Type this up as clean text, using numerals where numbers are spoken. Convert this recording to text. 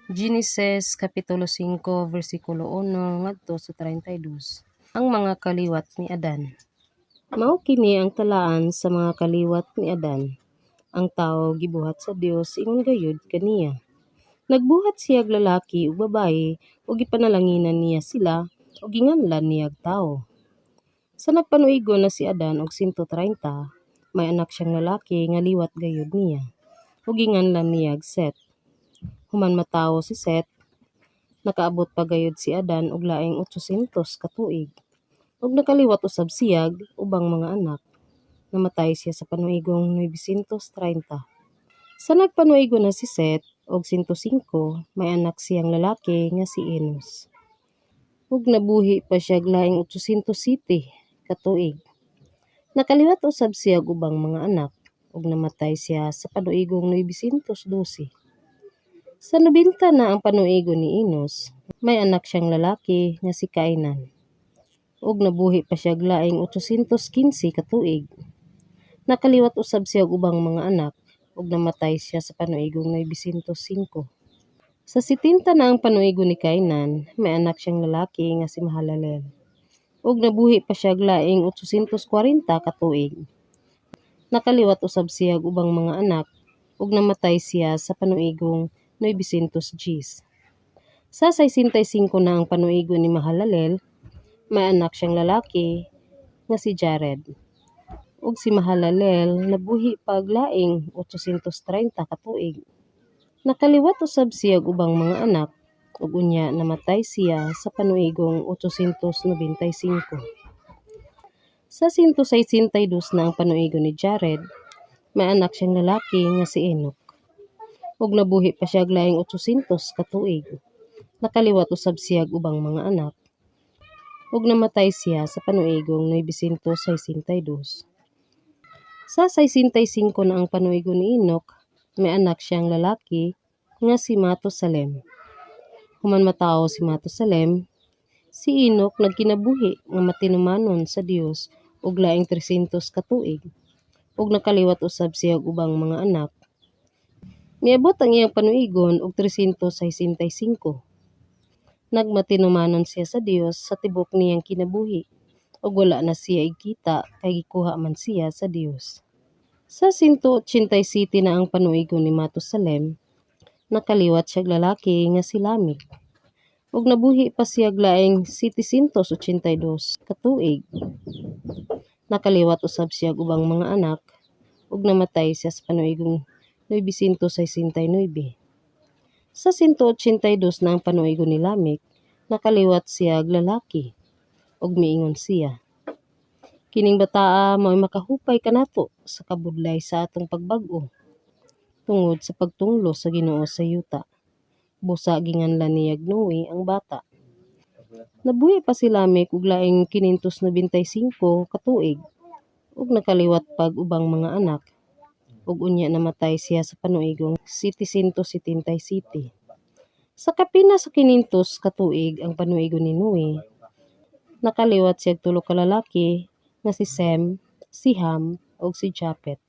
Genesis Kapitulo 5 versikulo 1 ngadto sa 32. Ang mga kaliwat ni Adan. Mao kini ang talaan sa mga kaliwat ni Adan. Ang tawo gibuhat sa Dios ingon gayud kaniya. Nagbuhat siya lalaki ug babaye ug gipanalanginan niya sila ug ginganlan niya tawo. Sa nagpanuigon na si Adan og 130, may anak siyang lalaki nga liwat gayud niya ug ginganlan niya Set. Human matawo si Set, nakaabot pa gayud si Adan og laing 800 ka tuig. Ug nakaliwat usab siyag ubang mga anak. Namatay siya sa panuigong 930. Sa nagpanuigon na si Set og 105, may anak siyang lalaki nga si Enos. Ug nabuhi pa siya laing 807 ka tuig. Nakaliwat usab siyag ubang mga anak ug namatay siya sa panuigong 912. Sa 90 na ang panuigon ni Enos, may anak siyang lalaki nga si Kainan. Ug nabuhi pa siya laing 815 ka tuig. Nakaliwat usab siya ubang mga anak ug namatay siya sa panuigong 905. Sa 70 na ang panuigon ni Kainan, may anak siyang lalaki nga si Mahalalel. Ug nabuhi pa siya laing 840 ka tuig. Nakaliwat usab siya ubang mga anak ug namatay siya sa panuigong 910. Sa 65 na ang panuigon ni Mahalalel, may anak siyang lalaki nga si Jared. Ug si Mahalalel nabuhi paglaing 830 ka tuig. Nakaliwat usab siya ubang mga anak ug unya namatay siya sa panuigong 895. Sa 162 na ang panuigon ni Jared, may anak siyang lalaki nga si Enoch. Ug nabuhi pa siya laing 800 ka tuig. Nakaliwat usab siya ubang mga anak ug namatay siya sa panuigong 962. Sa 65 na ang panuigon ni Enoch, may anak siyang lalaki nga si Matusalem. Human matawo si Matusalem, si Enoch nagkinabuhi nga matinumanon sa Dios ug laing 300 ka tuig. Ug nakaliwat usab siya ubang mga anak. Miabot ang iyang panuigon og 365. Nagmatinumanon siya sa Dios sa tibok niyang kinabuhi ug wala na siya igkita kay gikuha man siya sa Dios. Sa 187 na ang panuigon ni Matusalem, nakaliwat siya lalaki nga si Lamig. Ug nabuhi pa siya laing 782 ka tuig. Nakaliwat usab siya ubang mga anak ug namatay siya sa panuigong 969. Sa 182 na ang panuigon ni Lamig, nakaliwat siya lalaki ug miingon siya, kining bataa mao'y makahupay kanato sa kabudlay sa atong pagbag-o tungod sa pagtunglo sa Ginoo sa yuta. Busa ginganlan ni Noe ang bata. Nabuhi pa si Lamig ug laing 595 ka tuig ug nakaliwat pag ubang mga anak ug unya namatay siya sa panuigong 777. Sa kapina sa 500 ka tuig ang panuigon ni Noe, nakaliwat siya tulo ka lalaki nga si Sem, si Ham ug si Japet.